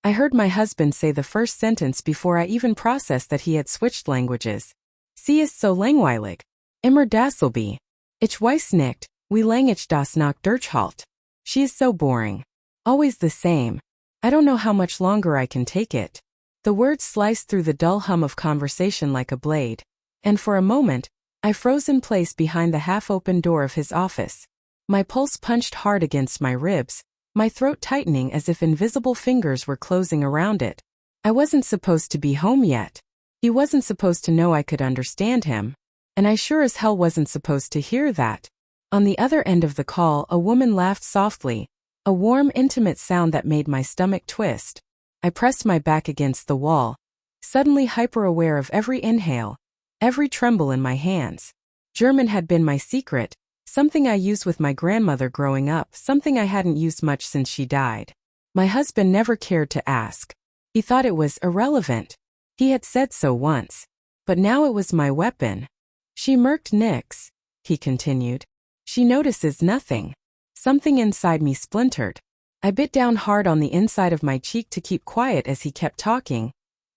I heard my husband say the first sentence before I even processed that he had switched languages. Sie ist so langweilig. Immer dasselbe. Ich weiß nicht, wie lang ich das noch durchhalte. She is so boring. Always the same. I don't know how much longer I can take it. The words sliced through the dull hum of conversation like a blade, and for a moment, I froze in place behind the half-open door of his office. My pulse punched hard against my ribs, my throat tightening as if invisible fingers were closing around it. I wasn't supposed to be home yet. He wasn't supposed to know I could understand him, and I sure as hell wasn't supposed to hear that. On the other end of the call, a woman laughed softly, a warm, intimate sound that made my stomach twist. I pressed my back against the wall, suddenly hyper-aware of every inhale, every tremble in my hands. German had been my secret, something I used with my grandmother growing up, something I hadn't used much since she died. My husband never cared to ask. He thought it was irrelevant. He had said so once. But now it was my weapon. She murked nix, he continued. She notices nothing. Something inside me splintered. I bit down hard on the inside of my cheek to keep quiet as he kept talking,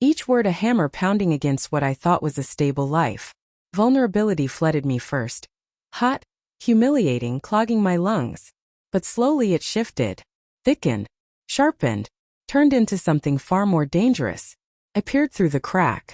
each word a hammer pounding against what I thought was a stable life. Vulnerability flooded me first. Hot, humiliating, clogging my lungs. But slowly it shifted, thickened, sharpened, turned into something far more dangerous. I peered through the crack.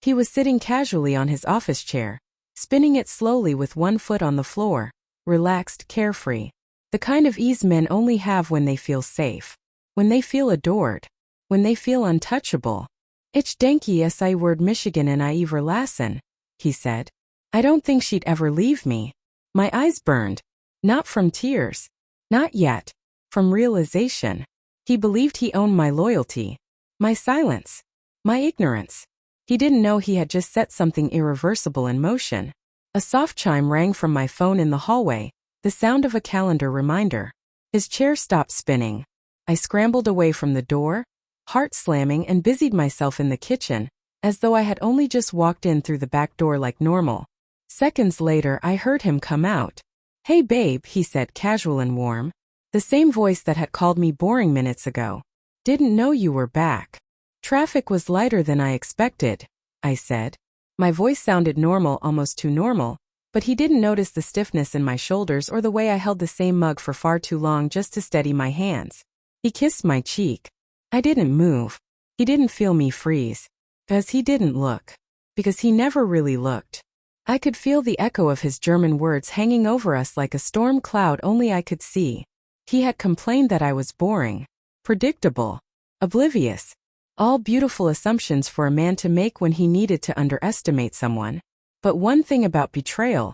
He was sitting casually on his office chair, spinning it slowly with one foot on the floor, relaxed, carefree. The kind of ease men only have when they feel safe, when they feel adored, when they feel untouchable. Ich denke es wird Michigan and I verlassen, he said. I don't think she'd ever leave me. My eyes burned. Not from tears. Not yet. From realization. He believed he owned my loyalty. My silence. My ignorance. He didn't know he had just set something irreversible in motion. A soft chime rang from my phone in the hallway, the sound of a calendar reminder. His chair stopped spinning. I scrambled away from the door, heart slamming, and busied myself in the kitchen, as though I had only just walked in through the back door like normal. Seconds later, I heard him come out. Hey babe, he said, casual and warm. The same voice that had called me boring minutes ago. Didn't know you were back. Traffic was lighter than I expected, I said. My voice sounded normal, almost too normal, but he didn't notice the stiffness in my shoulders or the way I held the same mug for far too long just to steady my hands. He kissed my cheek. I didn't move. He didn't feel me freeze. Because he didn't look. Because he never really looked. I could feel the echo of his German words hanging over us like a storm cloud only I could see. He had complained that I was boring, predictable, oblivious. All beautiful assumptions for a man to make when he needed to underestimate someone. But one thing about betrayal,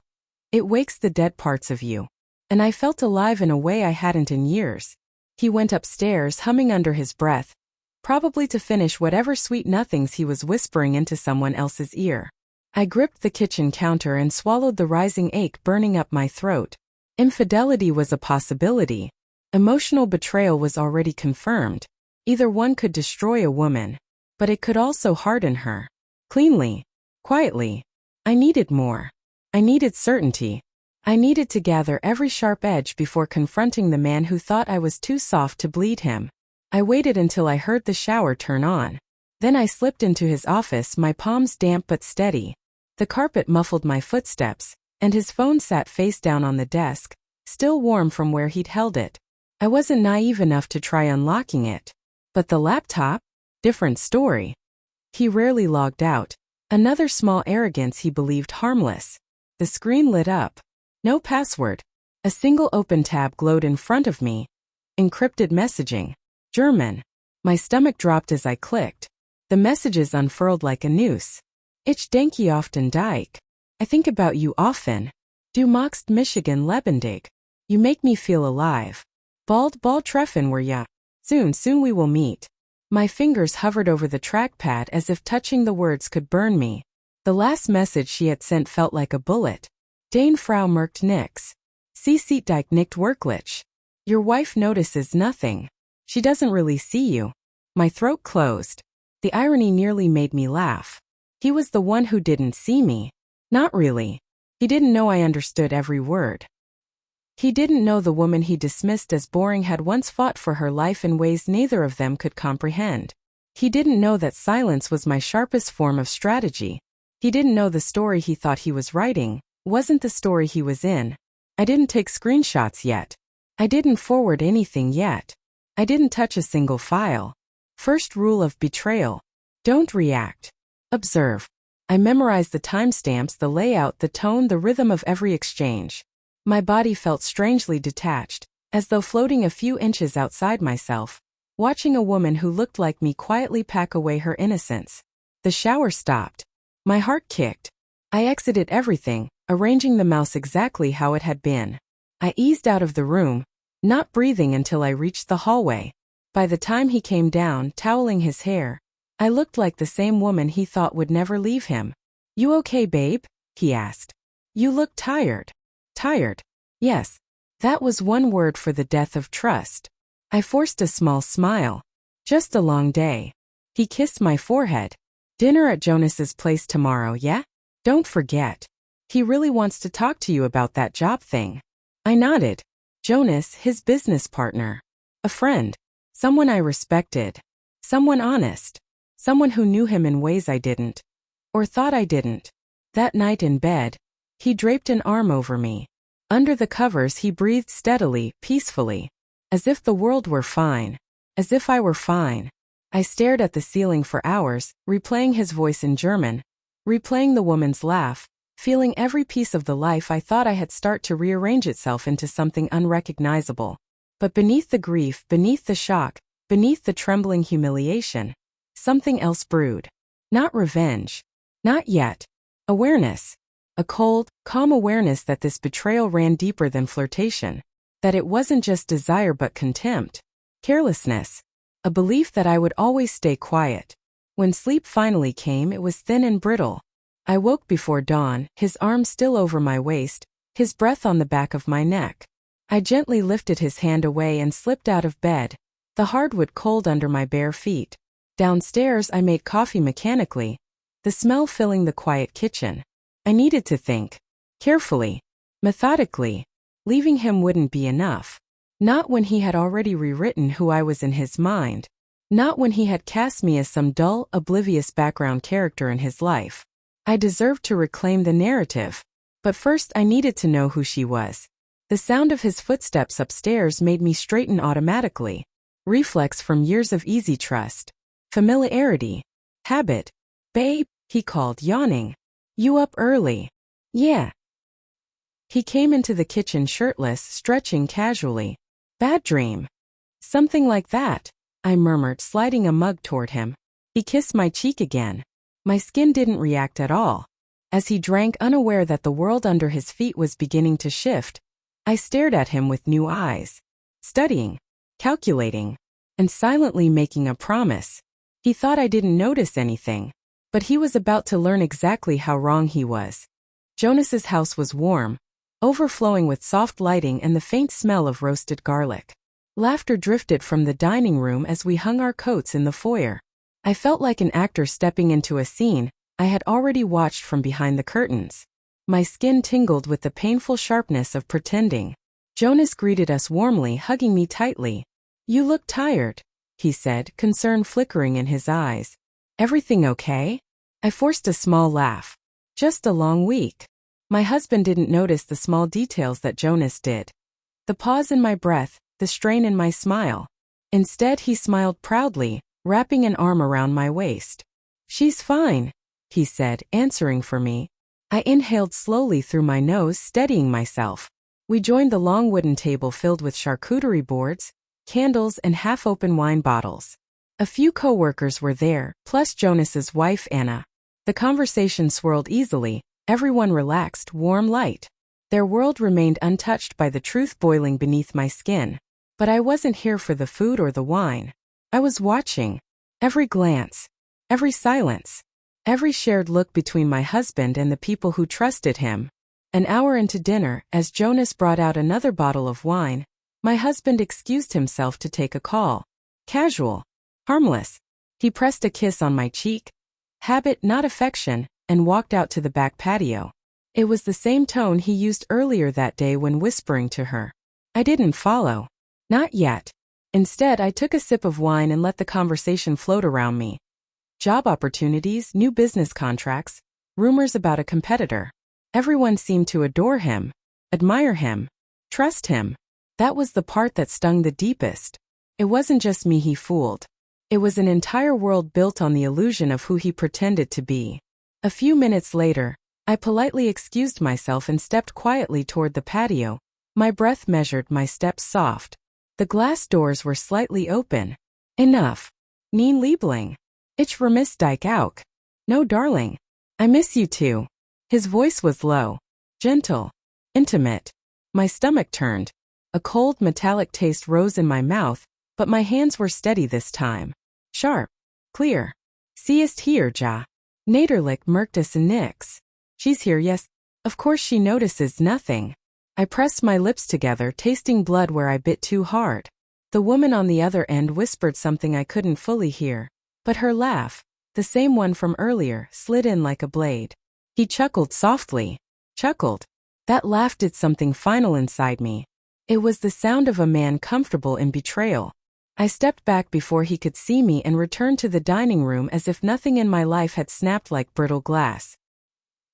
it wakes the dead parts of you. And I felt alive in a way I hadn't in years. He went upstairs, humming under his breath, probably to finish whatever sweet nothings he was whispering into someone else's ear. I gripped the kitchen counter and swallowed the rising ache burning up my throat. Infidelity was a possibility. Emotional betrayal was already confirmed. Either one could destroy a woman, but it could also harden her. Cleanly, quietly. I needed more. I needed certainty. I needed to gather every sharp edge before confronting the man who thought I was too soft to bleed him. I waited until I heard the shower turn on. Then I slipped into his office, my palms damp but steady. The carpet muffled my footsteps, and his phone sat face down on the desk, still warm from where he'd held it. I wasn't naive enough to try unlocking it. But the laptop? Different story. He rarely logged out. Another small arrogance he believed harmless. The screen lit up. No password. A single open tab glowed in front of me. Encrypted messaging. German. My stomach dropped as I clicked. The messages unfurled like a noose. Ich denke oft an dich. I think about you often. Du magst Michigan lebendig. You make me feel alive. Bald treffen wir ja. Soon we will meet. My fingers hovered over the trackpad as if touching the words could burn me. The last message she had sent felt like a bullet. Deine Frau merkt nix. Sie sieht dich nicht wirklich. Your wife notices nothing. She doesn't really see you. My throat closed. The irony nearly made me laugh. He was the one who didn't see me. Not really. He didn't know I understood every word. He didn't know the woman he dismissed as boring had once fought for her life in ways neither of them could comprehend. He didn't know that silence was my sharpest form of strategy. He didn't know the story he thought he was writing wasn't the story he was in. I didn't take screenshots yet. I didn't forward anything yet. I didn't touch a single file. First rule of betrayal: don't react. Observe. I memorized the timestamps, the layout, the tone, the rhythm of every exchange. My body felt strangely detached, as though floating a few inches outside myself, watching a woman who looked like me quietly pack away her innocence. The shower stopped. My heart kicked. I exited everything, arranging the mouse exactly how it had been. I eased out of the room, not breathing until I reached the hallway. By the time he came down, toweling his hair, I looked like the same woman he thought would never leave him. "You okay, babe?" he asked. "You look tired." Tired. Yes. That was one word for the death of trust. I forced a small smile. "Just a long day." He kissed my forehead. "Dinner at Jonas's place tomorrow, yeah? Don't forget. He really wants to talk to you about that job thing." I nodded. Jonas, his business partner. A friend. Someone I respected. Someone honest. Someone who knew him in ways I didn't. Or thought I didn't. That night in bed, he draped an arm over me. Under the covers he breathed steadily, peacefully. As if the world were fine. As if I were fine. I stared at the ceiling for hours, replaying his voice in German, replaying the woman's laugh, feeling every piece of the life I thought I had start to rearrange itself into something unrecognizable. But beneath the grief, beneath the shock, beneath the trembling humiliation, something else brewed. Not revenge. Not yet. Awareness. A cold, calm awareness that this betrayal ran deeper than flirtation. That it wasn't just desire but contempt. Carelessness. A belief that I would always stay quiet. When sleep finally came, it was thin and brittle. I woke before dawn, his arm still over my waist, his breath on the back of my neck. I gently lifted his hand away and slipped out of bed, the hardwood cold under my bare feet. Downstairs I made coffee mechanically, the smell filling the quiet kitchen. I needed to think. Carefully. Methodically. Leaving him wouldn't be enough. Not when he had already rewritten who I was in his mind. Not when he had cast me as some dull, oblivious background character in his life. I deserved to reclaim the narrative. But first I needed to know who she was. The sound of his footsteps upstairs made me straighten automatically. Reflex from years of easy trust. Familiarity. Habit. "Babe," he called, yawning. "You up early?" "Yeah." He came into the kitchen shirtless, stretching casually. "Bad dream?" "Something like that," I murmured, sliding a mug toward him. He kissed my cheek again. My skin didn't react at all. As he drank, unaware that the world under his feet was beginning to shift, I stared at him with new eyes. Studying, calculating, and silently making a promise. He thought I didn't notice anything, but he was about to learn exactly how wrong he was. Jonas's house was warm, overflowing with soft lighting and the faint smell of roasted garlic. Laughter drifted from the dining room as we hung our coats in the foyer. I felt like an actor stepping into a scene I had already watched from behind the curtains. My skin tingled with the painful sharpness of pretending. Jonas greeted us warmly, hugging me tightly. "You look tired," he said, concern flickering in his eyes. "Everything okay?" I forced a small laugh. "Just a long week." My husband didn't notice the small details that Jonas did. The pause in my breath, the strain in my smile. Instead, he smiled proudly, wrapping an arm around my waist. "She's fine," he said, answering for me. I inhaled slowly through my nose, steadying myself. We joined the long wooden table filled with charcuterie boards, candles, and half-open wine bottles. A few co-workers were there, plus Jonas's wife Anna. The conversation swirled easily, everyone relaxed, warm light. Their world remained untouched by the truth boiling beneath my skin. But I wasn't here for the food or the wine. I was watching. Every glance. Every silence. Every shared look between my husband and the people who trusted him. An hour into dinner, as Jonas brought out another bottle of wine, my husband excused himself to take a call. Casual. Harmless. He pressed a kiss on my cheek. Habit, not affection, and walked out to the back patio. It was the same tone he used earlier that day when whispering to her. I didn't follow. Not yet. Instead, I took a sip of wine and let the conversation float around me. Job opportunities, new business contracts, rumors about a competitor. Everyone seemed to adore him, admire him, trust him. That was the part that stung the deepest. It wasn't just me he fooled. It was an entire world built on the illusion of who he pretended to be. A few minutes later, I politely excused myself and stepped quietly toward the patio. My breath measured, my steps soft. The glass doors were slightly open. Enough. Nien Liebling. Ich vermisse dich auch. No, darling. I miss you too. His voice was low, gentle, intimate. My stomach turned. A cold metallic taste rose in my mouth, but my hands were steady this time. Sharp. Clear. Sie ist hier, ja. Naderlich merkt es nix. She's here, yes. Of course she notices nothing. I pressed my lips together, tasting blood where I bit too hard. The woman on the other end whispered something I couldn't fully hear, but her laugh, the same one from earlier, slid in like a blade. He chuckled softly. Chuckled. That laugh did something final inside me. It was the sound of a man comfortable in betrayal. I stepped back before he could see me and returned to the dining room as if nothing in my life had snapped like brittle glass.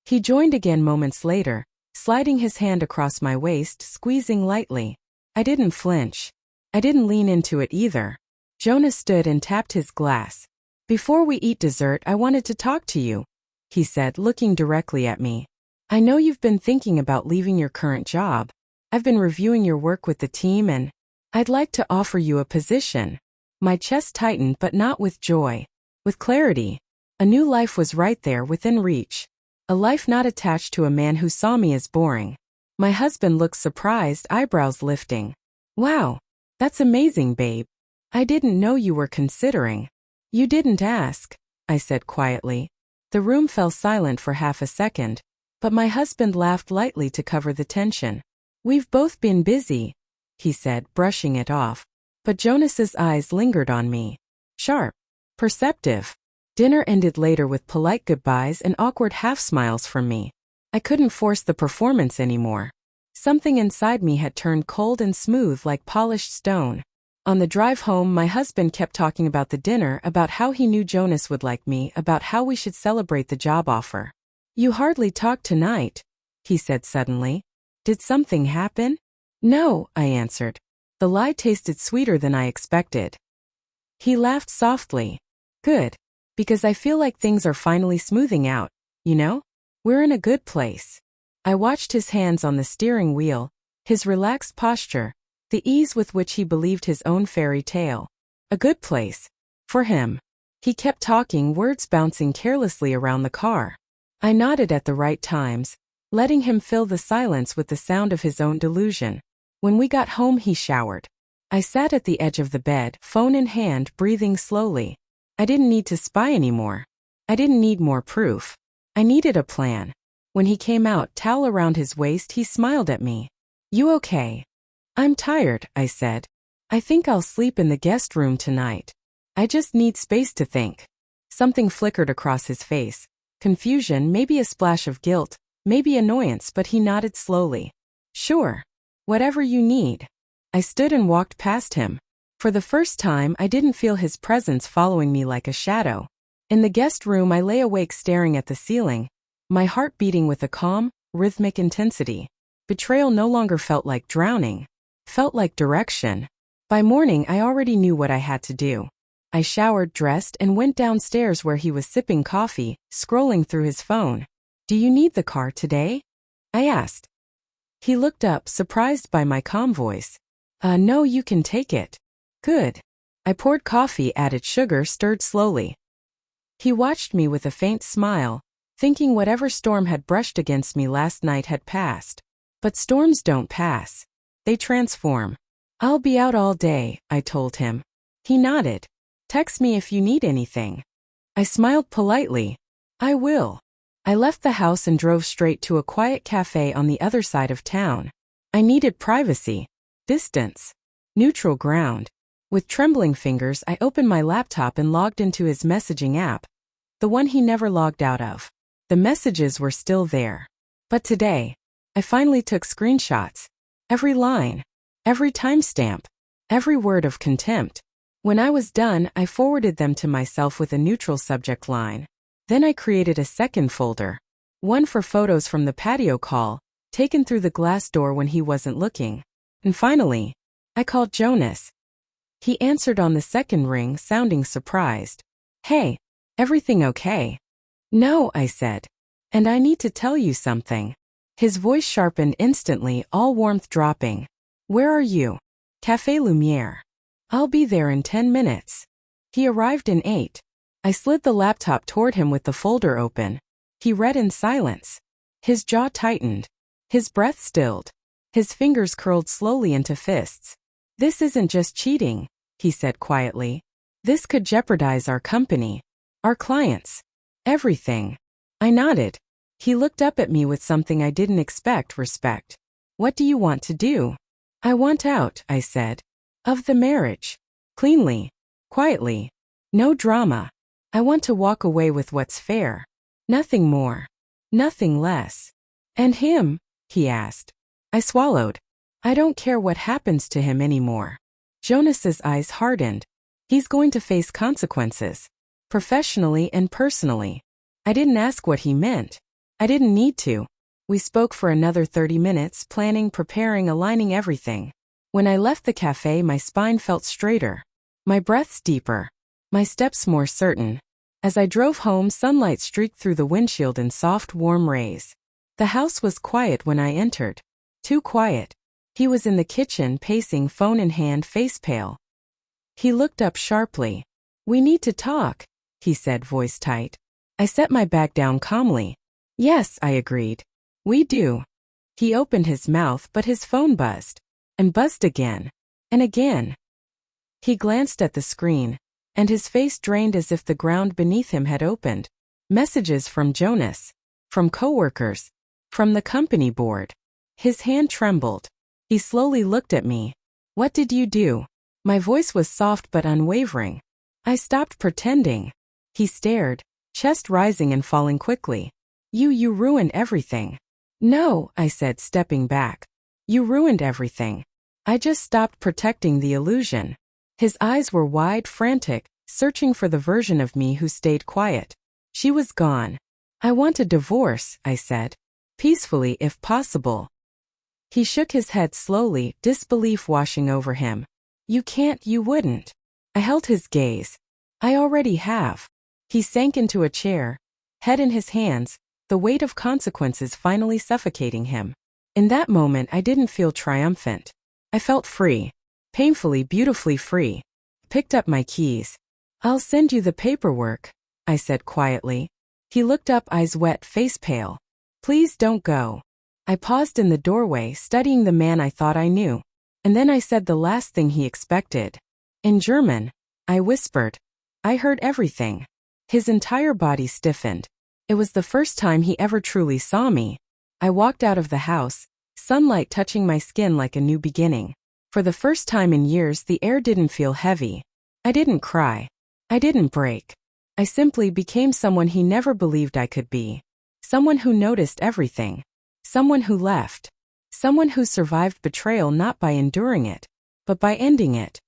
He joined again moments later, sliding his hand across my waist, squeezing lightly. I didn't flinch. I didn't lean into it either. Jonas stood and tapped his glass. Before we eat dessert, I wanted to talk to you, he said, looking directly at me. I know you've been thinking about leaving your current job. I've been reviewing your work with the team and I'd like to offer you a position. My chest tightened, but not with joy. With clarity. A new life was right there within reach. A life not attached to a man who saw me as boring. My husband looked surprised, eyebrows lifting. Wow. That's amazing, babe. I didn't know you were considering. You didn't ask, I said quietly. The room fell silent for half a second, but my husband laughed lightly to cover the tension. We've both been busy, he said, brushing it off. But Jonas's eyes lingered on me. Sharp. Perceptive. Dinner ended later with polite goodbyes and awkward half-smiles from me. I couldn't force the performance anymore. Something inside me had turned cold and smooth like polished stone. On the drive home, my husband kept talking about the dinner, about how he knew Jonas would like me, about how we should celebrate the job offer. You hardly talked tonight, he said suddenly. Did something happen? No, I answered. The lie tasted sweeter than I expected. He laughed softly. Good. Because I feel like things are finally smoothing out, you know? We're in a good place. I watched his hands on the steering wheel, his relaxed posture, the ease with which he believed his own fairy tale. A good place. For him. He kept talking, words bouncing carelessly around the car. I nodded at the right times, letting him fill the silence with the sound of his own delusion. When we got home, he showered. I sat at the edge of the bed, phone in hand, breathing slowly. I didn't need to spy anymore. I didn't need more proof. I needed a plan. When he came out, towel around his waist, he smiled at me. You okay? I'm tired, I said. I think I'll sleep in the guest room tonight. I just need space to think. Something flickered across his face. Confusion, maybe a splash of guilt, maybe annoyance, but he nodded slowly. Sure. Whatever you need. I stood and walked past him. For the first time, I didn't feel his presence following me like a shadow. In the guest room, I lay awake staring at the ceiling, my heart beating with a calm, rhythmic intensity. Betrayal no longer felt like drowning. Felt like direction. By morning, I already knew what I had to do. I showered, dressed, and went downstairs where he was sipping coffee, scrolling through his phone. Do you need the car today? I asked. He looked up, surprised by my calm voice. No, you can take it. Good. I poured coffee, added sugar, stirred slowly. He watched me with a faint smile, thinking whatever storm had brushed against me last night had passed. But storms don't pass. They transform. I'll be out all day, I told him. He nodded. Text me if you need anything. I smiled politely. I will. I left the house and drove straight to a quiet cafe on the other side of town. I needed privacy. Distance. Neutral ground. With trembling fingers, I opened my laptop and logged into his messaging app. The one he never logged out of. The messages were still there. But today, I finally took screenshots. Every line, every timestamp, every word of contempt. When I was done, I forwarded them to myself with a neutral subject line. Then I created a second folder. One for photos from the patio call, taken through the glass door when he wasn't looking. And finally, I called Jonas. He answered on the second ring, sounding surprised. "Hey, everything okay?" "No," I said. "And I need to tell you something." His voice sharpened instantly, all warmth dropping. "Where are you?" "Café Lumière." "I'll be there in 10 minutes. He arrived in 8. I slid the laptop toward him with the folder open. He read in silence. His jaw tightened. His breath stilled. His fingers curled slowly into fists. "This isn't just cheating," he said quietly. "This could jeopardize our company, our clients, everything." I nodded. He looked up at me with something I didn't expect: respect. "What do you want to do?" "I want out," I said. "Of the marriage. Cleanly. Quietly. No drama. I want to walk away with what's fair. Nothing more. Nothing less." "And him?" he asked. I swallowed. "I don't care what happens to him anymore." Jonas's eyes hardened. "He's going to face consequences. Professionally and personally." I didn't ask what he meant. I didn't need to. We spoke for another 30 minutes, planning, preparing, aligning everything. When I left the cafe, my spine felt straighter. My breaths deeper. My steps more certain. As I drove home, sunlight streaked through the windshield in soft, warm rays. The house was quiet when I entered. Too quiet. He was in the kitchen, pacing, phone in hand, face pale. He looked up sharply. "We need to talk," he said, voice tight. I set my bag down calmly. "Yes," I agreed. "We do." He opened his mouth, but his phone buzzed. And buzzed again. And again. He glanced at the screen, and his face drained as if the ground beneath him had opened. Messages from Jonas. From coworkers. From the company board. His hand trembled. He slowly looked at me. "What did you do?" My voice was soft but unwavering. "I stopped pretending." He stared, chest rising and falling quickly. You ruined everything." "No," I said, stepping back. "You ruined everything. I just stopped protecting the illusion." His eyes were wide, frantic, searching for the version of me who stayed quiet. She was gone. "I want a divorce," I said. "Peacefully, if possible." He shook his head slowly, disbelief washing over him. "You can't, you wouldn't." I held his gaze. "I already have." He sank into a chair, head in his hands, the weight of consequences finally suffocating him. In that moment, I didn't feel triumphant. I felt free. Painfully, beautifully free. Picked up my keys. "I'll send you the paperwork," I said quietly. He looked up, eyes wet, face pale. "Please don't go." I paused in the doorway, studying the man I thought I knew. And then I said the last thing he expected. In German, I whispered. I heard everything. His entire body stiffened. It was the first time he ever truly saw me. I walked out of the house, sunlight touching my skin like a new beginning. For the first time in years, the air didn't feel heavy. I didn't cry. I didn't break. I simply became someone he never believed I could be. Someone who noticed everything. Someone who left. Someone who survived betrayal not by enduring it, but by ending it.